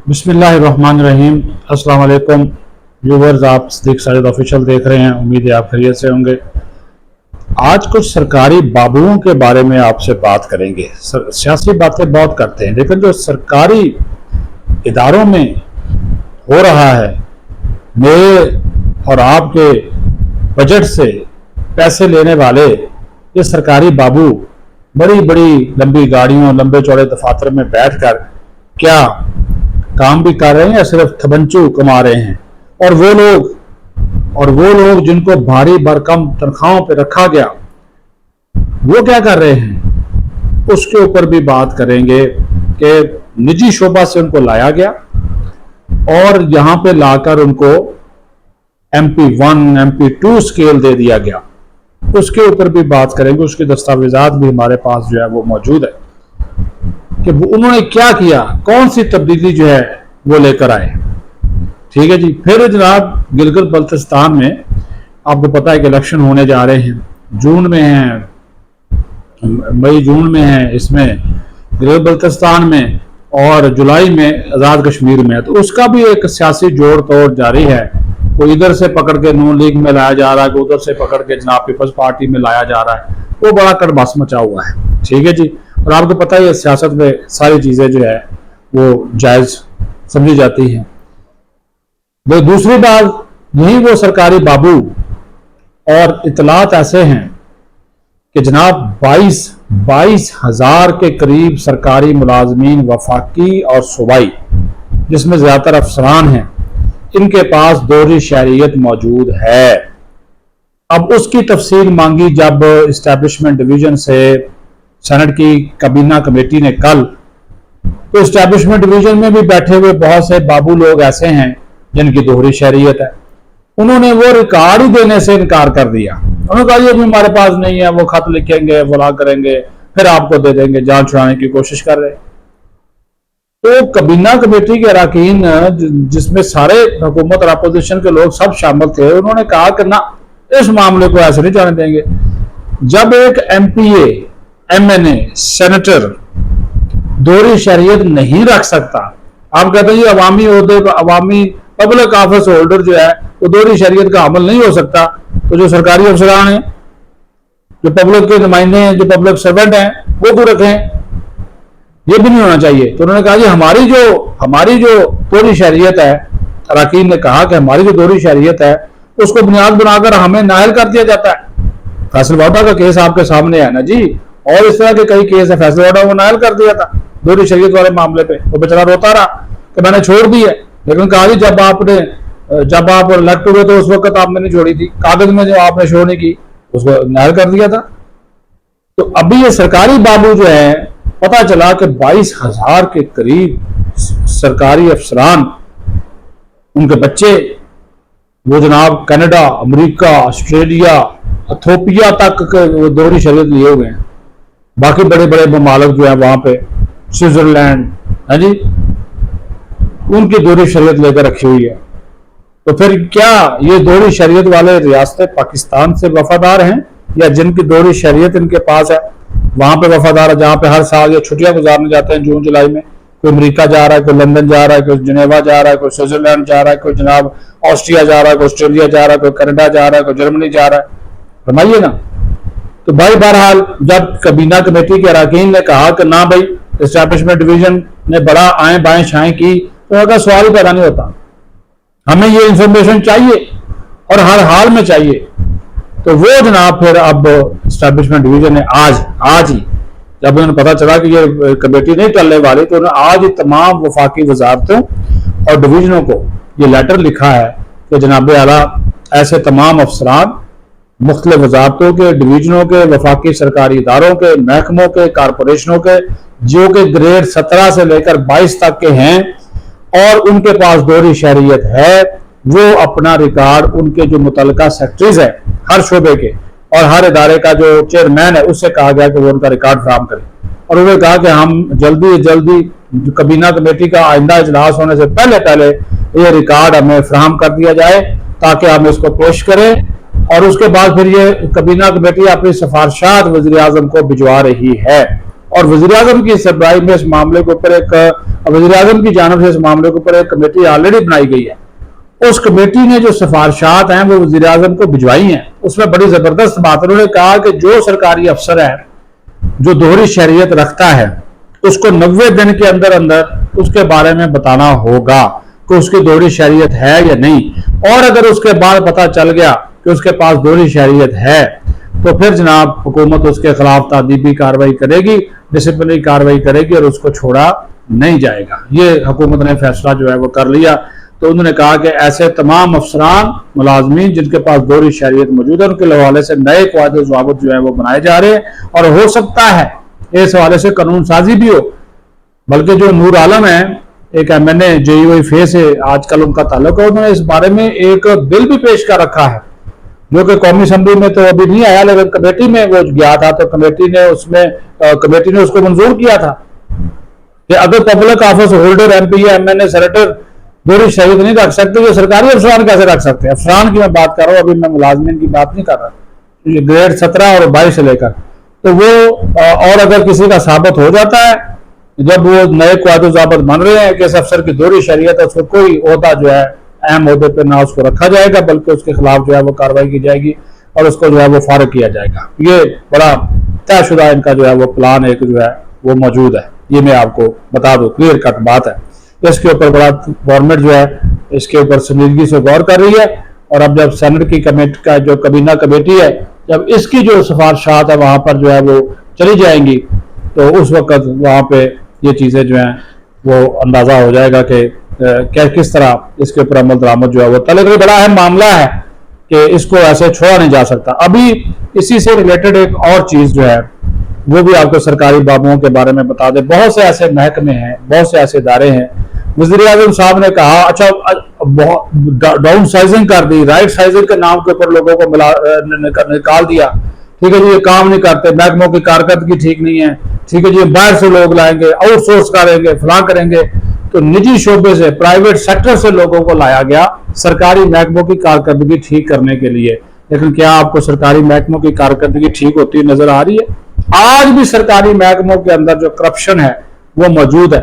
बिस्मिल्लाहिर्रहमानिर्रहीम। अस्सलाम वालेकुम व्यूवर्स, आप सिद्दीक साजिद ऑफिशियल देख रहे हैं। उम्मीद है आप खैरियत से होंगे। आज कुछ सरकारी बाबुओं के बारे में आपसे बात करेंगे। सियासी बातें बहुत करते हैं, लेकिन जो सरकारी इदारों में हो रहा है, मेरे और आपके बजट से पैसे लेने वाले ये सरकारी बाबू बड़ी बड़ी लंबी गाड़ियों, लंबे चौड़े दफातर में बैठकर क्या काम भी कर रहे हैं या सिर्फ थबंचू कमा रहे हैं। और वो लोग जिनको भारी भरकम तनख्वाहों पे रखा गया, वो क्या कर रहे हैं, उसके ऊपर भी बात करेंगे कि निजी शोबा से उनको लाया गया और यहां पे लाकर उनको MP1 MP2 स्केल दे दिया गया। उसके ऊपर भी बात करेंगे। उसके दस्तावेजात भी हमारे पास जो है वो मौजूद है कि उन्होंने क्या किया, कौन सी तब्दीली जो है वो लेकर आए। ठीक है जी। फिर जनाब गिलगित बल्तिस्तान में आपको पता है कि इलेक्शन होने जा रहे हैं, जून में है, मई जून में है, इसमें गिलगित बल्तिस्तान में, और जुलाई में आज़ाद कश्मीर में है। तो उसका भी एक सियासी जोड़ तोड़ जारी है। कोई इधर से पकड़ के नून लीग में लाया जा रहा है, कोई उधर से पकड़ के जनाब पीपल्स पार्टी में लाया जा रहा है। वो बड़ा कड़बास मचा हुआ है। ठीक है जी। और आपको पता है सियासत में सारी चीजें जो है वो जायज समझी जाती हैं। वो दूसरी बात, यही वो सरकारी बाबू और इतलात ऐसे हैं कि जनाब 22 हजार के करीब सरकारी मुलाजमीन वफाकी और सूबाई, जिसमें ज्यादातर अफसरान हैं, इनके पास दोहरी शहरियत मौजूद है। अब उसकी तफसील मांगी जब इस्टेब्लिशमेंट डिवीजन से सेनेट की काबीना कमेटी ने कल, तो इस्टेब्लिशमेंट डिवीजन में भी बैठे हुए बहुत से बाबू लोग ऐसे हैं जिनकी दोहरी शहरियत है। उन्होंने वो रिकॉर्ड ही देने से इनकार कर दिया। उन्होंने कहा ये भी हमारे पास नहीं है, वो खत लिखेंगे, फला करेंगे, फिर आपको दे देंगे, जान छुड़ाने की कोशिश कर रहे। तो काबीना कमेटी के अरकान, जिसमें सारे हुकूमत और अपोजिशन के लोग सब शामिल थे, उन्होंने कहा कि ना, इस मामले को ऐसे नहीं जाने देंगे। जब एक MPA MNA सेनेटर दोहरी शहरियत नहीं रख सकता, आप कहते हैं अवामी पब्लिक ऑफिस होल्डर जो है वो दोहरी शहरियत का अमल नहीं हो सकता, तो जो सरकारी अफसरान हैं, जो पब्लिक के नुमाइंदे हैं, जो पब्लिक सर्वेंट हैं, वो क्यों रखें, ये भी नहीं होना चाहिए। तो उन्होंने कहा जी हमारी जो दोहरी शहरियत है, अरकान ने कहा कि हमारी जो दोहरी शहरियत है उसको बुनियाद बनाकर हमें नाअहल कर दिया जाता है। फैसल वाडा का केस आपके सामने है ना जी, और इस तरह के कई केस है। फैसल वाडा को नाअहल कर दिया था दोहरी शहरियत वाले मामले पे, वो बेचारा रोता रहा कि मैंने छोड़ दी है, लेकिन कहा जी जब आप इलेक्ट हुए तो उस वक्त आपने नहीं छोड़ी थी, कागज में जो आपने शो नहीं की उसको नाअहल कर दिया था। तो अभी ये सरकारी बाबू जो है, पता चला कि 22 हजार के करीब सरकारी अफसरान, उनके बच्चे, वो जनाब कनाडा, अमेरिका, ऑस्ट्रेलिया, इथोपिया तक के दोहरी शहरियत लिए हुए हैं। बाकी बड़े बड़े ममालिक जो है वहां पे, स्विट्जरलैंड है जी, उनकी दोहरी शहरियत लेकर रखी हुई है। तो फिर क्या ये दोहरी शहरियत वाले रियासत पाकिस्तान से वफादार हैं, या जिनकी दोहरी शहरियत इनके पास है वहां पे वफादार है, जहां पे हर साल ये छुट्टियां गुजारने जाते हैं जून जुलाई में? कोई अमेरिका जा रहा है, कोई लंदन जा रहा है, कोई जिनेवा जा रहा है, कोई स्विट्जरलैंड जा रहा है, कोई जनाब ऑस्ट्रिया जा रहा है, कोई ऑस्ट्रेलिया जा रहा है, कोई कनाडा जा रहा है, कोई जर्मनी जा रहा है। फरमाइए ना। तो भाई बहरहाल जब काबीना कमेटी के अरकान ने कहा कि ना भाई एस्टैब्लिशमेंट डिवीजन ने बड़ा आए बाएं छाएं की, तो अगर सवाल ही पैदा नहीं होता, हमें ये इंफॉर्मेशन चाहिए और हर हाल में चाहिए। तो वो जनाब फिर अब एस्टैब्लिशमेंट डिवीजन ने आज ही जब उन्हें पता चला कि ये कमेटी नहीं टलने वाली, तो उन्होंने आज ही तमाम वफाकी वजारतों और डिवीजनों को ये लेटर लिखा है कि जनाब आला ऐसे तमाम अफसरान मुख्तलिफ वजारतों के, डिवीजनों के, वफाकी सरकारी इदारों के, महकमों के, कारपोरेशनों के, जो कि ग्रेड 17 से लेकर 22 तक के हैं और उनके पास दोहरी शहरियत है, वो अपना रिकॉर्ड उनके जो मुतल्लिका सेक्रेटरीज है हर शोबे के और हर इदारे का जो चेयरमैन है, उससे कहा गया कि वो उनका रिकॉर्ड फराहम करें। और उन्होंने कहा कि हम जल्दी काबीना कमेटी का आइंदा इजलास होने से पहले ये रिकॉर्ड हमें फराहम कर दिया जाए ताकि हम इसको पेश करें, और उसके बाद फिर ये काबीना कमेटी अपनी सिफारिशात वज़ीर आज़म को भिजवा रही है। اور वज़ीर-ए-आज़म की सरबराही में इस मामले के ऊपर वज़ीर-ए-आज़म की जानिब से इस मामले के ऊपर एक कमेटी ऑलरेडी बनाई गई है। उस कमेटी ने जो सिफारिशात हैं वो वज़ीर-ए-आज़म को भिजवाई हैं। उसमें बड़ी ज़बरदस्त बात उन्होंने कहा कि जो सरकारी अफसर है जो दोहरी शहरियत रखता है उसको 90 दिन के अंदर अंदर उसके बारे में बताना होगा कि उसकी दोहरी शहरियत है या नहीं, और अगर उसके बाद पता चल गया कि उसके पास दोहरी शहरियत है तो फिर जनाब हुकूमत उसके खिलाफ तादीबी कार्रवाई करेगी, डिसिप्लिनरी कार्रवाई करेगी और उसको छोड़ा नहीं जाएगा। ये हुकूमत ने फैसला जो है वो कर लिया। तो उन्होंने कहा कि ऐसे तमाम अफसरान मुलाजमीन जिनके पास दोहरी शहरियत मौजूद है उनके हवाले से नए क़वायदे ज़वाबित जो है वो बनाए जा रहे हैं, और हो सकता है इस हवाले से कानून साजी भी हो। बल्कि जो नूर आलम है एक MNA JUI फे से आजकल उनका ताल्लुक है, उन्होंने इस बारे में एक बिल भी पेश कर रखा है जो कि कौमी असम्बली में तो अभी नहीं आया, लेकिन कमेटी में वो गया था तो कमेटी ने उसको मंजूर किया था कि अगर पब्लिक ऑफिस होल्डर MP या MNA सेनेटर दोहरी शहरियत नहीं रख सकते तो सरकारी अफसरान कैसे रख सकते हैं। अफसरान की मैं बात कर रहा हूँ, अभी मैं मुलाजमीन की बात नहीं कर रहा, ग्रेड 17 और 22 से लेकर। तो वो और अगर किसी का साबित हो जाता है जब वो नए क़वायदे ज़ाबित बन रहे हैं कि इस अफसर की दोहरी शहरियत है, उसको कोई ओहदा जो है अहम ओहदे पर ना उसको रखा जाएगा बल्कि उसके खिलाफ जो है वो कार्रवाई की जाएगी और उसको जो है वो फारिग किया जाएगा। ये बड़ा तयशुदा इनका जो है वो प्लान एक जो है वो मौजूद है। ये मैं आपको बता दूं, क्लियर कट बात है। इसके ऊपर बड़ा गवर्नमेंट जो है इसके ऊपर संजीदगी से गौर कर रही है, और अब जब सेनेट की कमेटी का जो कबीना कमेटी है जब इसकी जो सिफारिशात है वहां पर जो है वो चली जाएंगी तो उस वक्त वहां पे ये चीजें जो हैं वो अंदाजा हो जाएगा कि क्या किस तरह इसके ऊपर अमल दरामद जो है वो लेकिन बड़ा अहम मामला है कि इसको ऐसे छोड़ा नहीं जा सकता। अभी इसी से रिलेटेड एक और चीज जो है वो भी आपको सरकारी बाबुओं के बारे में बता दें। बहुत से ऐसे महकमे हैं, बहुत से ऐसे इदारे हैं। वज़ीर-ए-आज़म साहब ने कहा अच्छा डाउन साइजिंग कर दी, राइट साइजिंग के नाम के ऊपर लोगों को निकाल दिया। ठीक है जी, ये काम नहीं करते, महकमों की कारकर्दगी ठीक नहीं है, ठीक है जी, बाहर से लोग लाएंगे, आउटसोर्स करेंगे, फलां करेंगे। तो निजी शोबे से, प्राइवेट सेक्टर से लोगों को लाया गया सरकारी महकमों की कारकर्दगी ठीक करने के लिए। लेकिन क्या आपको सरकारी महकमों की कारकर्दगी ठीक होती नजर आ रही है? आज भी सरकारी महकमों के अंदर जो करप्शन है वो मौजूद है,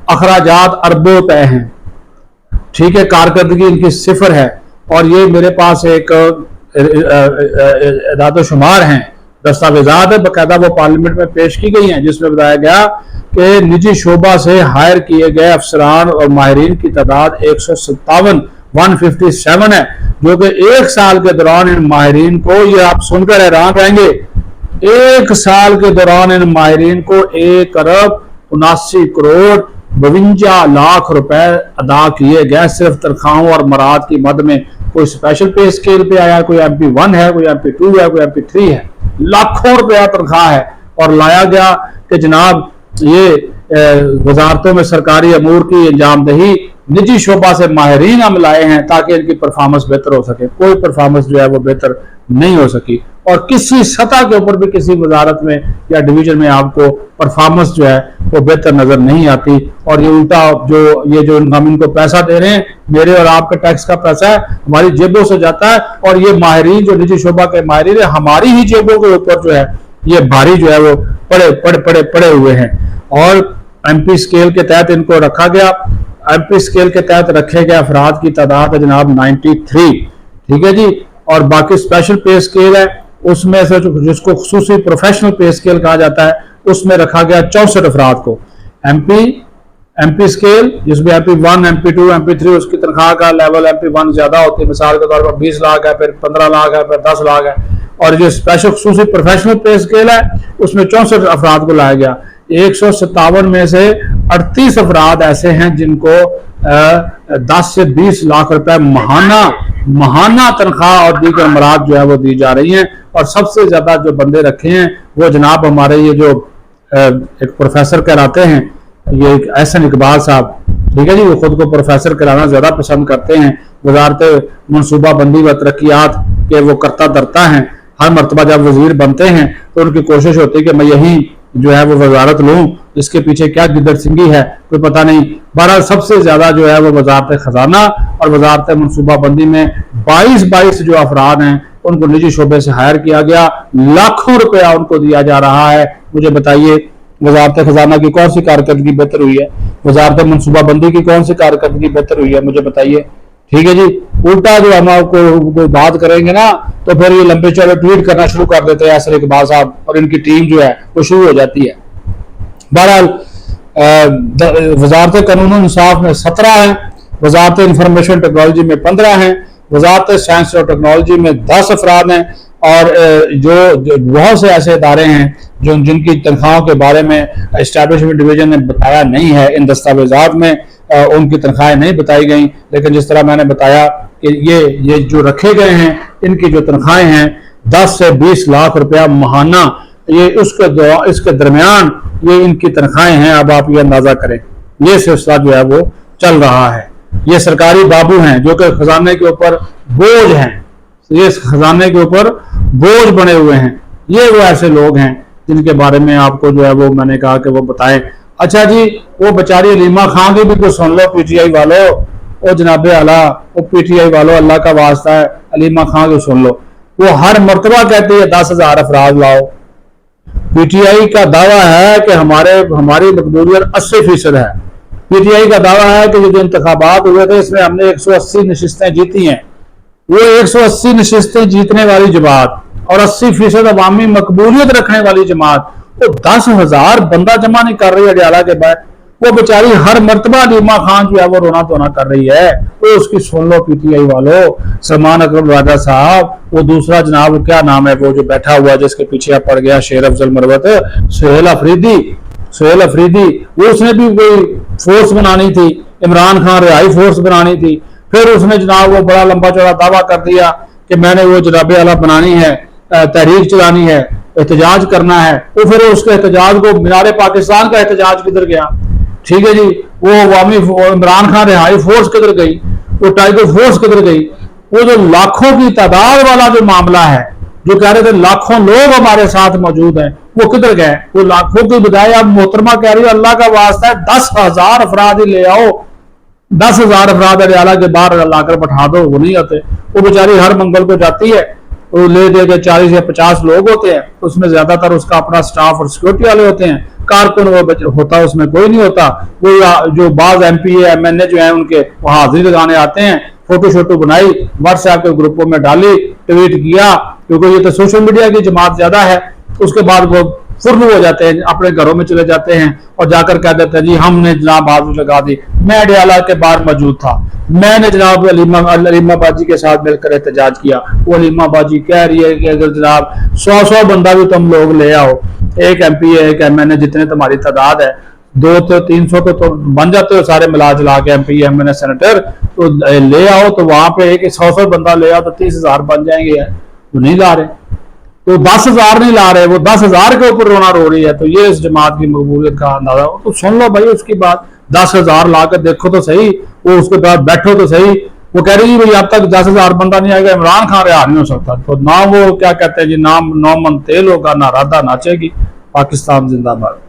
अखराजात अरबों तय हैं, ठीक है, कारकर्दगी इनकी सिफर है। और ये मेरे पास एक इदाद-ओ-शुमार हैं, दस्तावेजात है बाकायदा, वो पार्लियामेंट में पेश की गई हैं जिसमें बताया गया कि निजी शोबा से हायर किए गए अफसरान और माहिरीन की तादाद 157 है, जो कि एक साल के दौरान इन माहिरीन को, ये आप सुनकर हैरान रहेंगे, एक साल के दौरान इन माहिरीन को 1 अरब 79 करोड़ 52 लाख रुपए अदा किए गए सिर्फ तनख्वाहों और मराद की मद में। कोई स्पेशल पे स्केल पे आया, कोई MP1 है, कोई MP2 है, कोई MP3 है, लाखों रुपया तनख्वाह है। और लाया गया कि जनाब ये वजारतों में सरकारी अमूर की अंजामदही निजी शोबा से माहिरीन हम लाए हैं ताकि इनकी परफॉर्मेंस बेहतर हो सके। कोई परफॉर्मेंस जो है वो बेहतर नहीं हो सकी, और किसी सतह के ऊपर भी किसी वजारत में या डिवीजन में आपको परफॉर्मेंस जो है वो बेहतर नजर नहीं आती। और ये उल्टा जो हम इनको पैसा दे रहे हैं, मेरे और आपके टैक्स का पैसा है, हमारी जेबों से जाता है, और ये माहिरीन जो निजी शोबा के माहिरीन है हमारी ही जेबों के ऊपर जो है ये भारी जो है वो पड़े हुए हैं। और MP स्केल के तहत इनको रखा गया। MP स्केल के तहत रखे गए अफराद की तादाद है जनाब 93, ठीक है जी। और बाकी स्पेशल पे स्केल है उसमें से जिसको खुसूसी प्रोफेशनल पे स्केल कहा जाता है उसमें रखा गया 64 अफराद को। MP स्केल जिसमें MP1, MP2, MP3 उसकी तनख्वाह का लेवल MP1 ज्यादा होती है, मिसाल के तौर पर 20 लाख है, फिर 15 लाख है, फिर 10 लाख है। और जो स्पेशल खुसूसी प्रोफेशनल पे स्केल है उसमें 64 अफराद को लाया गया। 157 में से 38 अफराद ऐसे हैं जिनको 10 से 20 लाख रुपए महाना तनख्वाह और दीगर मराद जो है वो दी जा रही हैं। और सबसे ज्यादा जो बंदे रखे हैं वो जनाब हमारे ये जो एक प्रोफेसर कहलाते हैं, ये एहसन इकबाल साहब, ठीक है जी, वो खुद को प्रोफेसर कराना ज्यादा पसंद करते हैं। वजारत मनसूबा बंदी व तरक्यात के वो करता धरता हैं। हर मरतबा जब वजीर बनते हैं तो उनकी कोशिश होती है कि मैं यही जो है वो वजारत लूं, इसके पीछे क्या गिदड़ सिंगी है कोई पता नहीं। बहरहाल सबसे ज्यादा जो है वो वजारत खजाना और वजारत मनसूबा बंदी में 22 जो अफराद हैं उनको निजी शोबे से हायर किया गया, लाखों रुपया उनको दिया जा रहा है। मुझे बताइए वजारत खजाना की कौन सी कारकर्दगी बेहतर हुई है, वजारत मनसूबाबंदी की कौन सी कारकर्दगी बेहतर हुई है, मुझे बताइए। ठीक है जी। उल्टा जो हम आपको बात करेंगे ना तो फिर ये लंबे चौड़े ट्वीट करना शुरू कर देते हैं असर इकबाल साहब और इनकी टीम जो है वो शुरू हो जाती है। बहरहाल वजारत कानून इंसाफ में 17 हैं, वजारत इंफॉर्मेशन टेक्नोलॉजी में 15 हैं, वजारत साइंस और टेक्नोलॉजी में 10 अफराद हैं, और जो बहुत से ऐसे इदारे हैं जो जिनकी तनख्वाहों के बारे में एस्टैब्लिशमेंट डिवीजन ने बताया नहीं है, इन दस्तावेजात में उनकी तनख्वाहें नहीं बताई गई। लेकिन जिस तरह मैंने बताया कि ये जो रखे गए हैं इनकी जो तनख्वाहें हैं 10 से 20 लाख रुपया माहाना, ये इसके दरमियान ये इनकी तनख्वाहें हैं। अब आप ये अंदाजा करें, ये सिलसिला जो है वो चल रहा है। ये सरकारी बाबू हैं जो कि खजाने के ऊपर बोझ हैं, ये खजाने के ऊपर बोझ बने हुए हैं। ये वो ऐसे लोग हैं जिनके बारे में आपको जो है वो मैंने कहा कि वो बताएं। अच्छा जी, वो बेचारी अलीमा खां की भी कुछ सुन लो पीटीआई वालों, ओ जनाबे आला, वो पीटीआई वालों अल्लाह का वास्ता है, अलीमा खां की सुन लो। वो हर मर्तबा कहती है 10,000 अफराद लाओ। पीटीआई का दावा है कि हमारी मकबूलियत 80% है। पीटीआई का दावा है कि जो इंतखाबात हुए थे इसमें हमने 180 नशिस्तें जीती हैं। वो 180 नशिस्तें जीतने वाली जमात और 80% अवामी मकबूलियत रखने वाली जमात वो 10,000 बंदा जमा नहीं कर रही है अडयाला के बाद। वो बेचारी हर मर्तबा अलीमा खान जो है वो रोना धोना कर रही है। वो उसकी सुन लो पीटीआई वालों, सलमान अकरम राजा साहब, वो दूसरा जनाब क्या नाम है वो जो बैठा हुआ जिसके पीछे आप पड़ गया शेर अफजल मरवत, सुहेल अफरीदी, वो उसने भी कोई फोर्स बनानी थी, इमरान खान रिहाई फोर्स बनानी थी। फिर उसने जनाब वो बड़ा लंबा चौड़ा दावा कर दिया कि मैंने वो जनाबे आला बनानी है, तहरीक चलानी है, एहतजाज करना है। वो फिर उसके एहतजाज को मीनार पाकिस्तान का एहतजाज किधर गया? ठीक है जी, वो अवामी इमरान खान रिहाई फोर्स किधर गई? वो टाइगर फोर्स किधर गई? वो जो लाखों की तादाद वाला जो मामला है, जो कह रहे थे लाखों लोग हमारे साथ मौजूद हैं, वो किधर गए? वो लाखों की बजाय अब मोहतरमा कह रही है अल्लाह का वास्ता है 10,000 अफराद ही ले आओ, 10,000 अफराद अडयाला के बाहर लाकर बैठा दो। वो नहीं आते। वो बेचारी हर मंगल को जाती है, वो ले दे के 40 या 50 लोग होते हैं, उसमें ज्यादातर उसका अपना स्टाफ और सिक्योरिटी वाले होते हैं, कारकुन वो होता उसमें कोई नहीं होता। वो जो बाज MP MNA जो है उनके वो हाजिरी लगाने आते हैं, फोटो शोटो बनाई, व्हाट्सएप के ग्रुपों में डाली, ट्वीट किया, क्योंकि ये तो सोशल मीडिया की जमात ज्यादा है। उसके बाद वो फुर्र हो जाते हैं, अपने घरों में चले जाते हैं और जाकर कह देते हैं जी हमने जनाब हाजिरी लगा दी, मैं अडयाला के बाहर मौजूद था, मैंने जनाब अलीमा बाजी के साथ मिलकर एहतजाज किया। वो अलीमा बाजी कह रही है कि अगर जनाब 100 बंदा भी तुम लोग ले आओ, एक MP एक MNA जितने तुम्हारी तादाद है, 200-300 तो बन जाते हो सारे मिला जुला के MP MNA सेनेटर, तो ले आओ। तो वहां पे एक 100 बंदा ले आओ तो 30,000 बन जाएंगे। तो नहीं ला रहे, तो 10,000 नहीं ला रहे, वो 10,000 के ऊपर रोना रो रही है। तो ये इस जमात की मकबूलियत का अंदाजा हो। तो सुन लो भाई उसकी बात, 10,000 ला कर देखो तो सही, वो उसके बाद बैठो तो सही। वो कह रही है भाई अब तक 10,000 बंदा नहीं आएगा, इमरान खान रिहा नहीं हो सकता। तो ना वो क्या कहते हैं जी, नाम 9 मन तेल होगा, ना राधा नाचेगी। पाकिस्तान जिंदाबाद।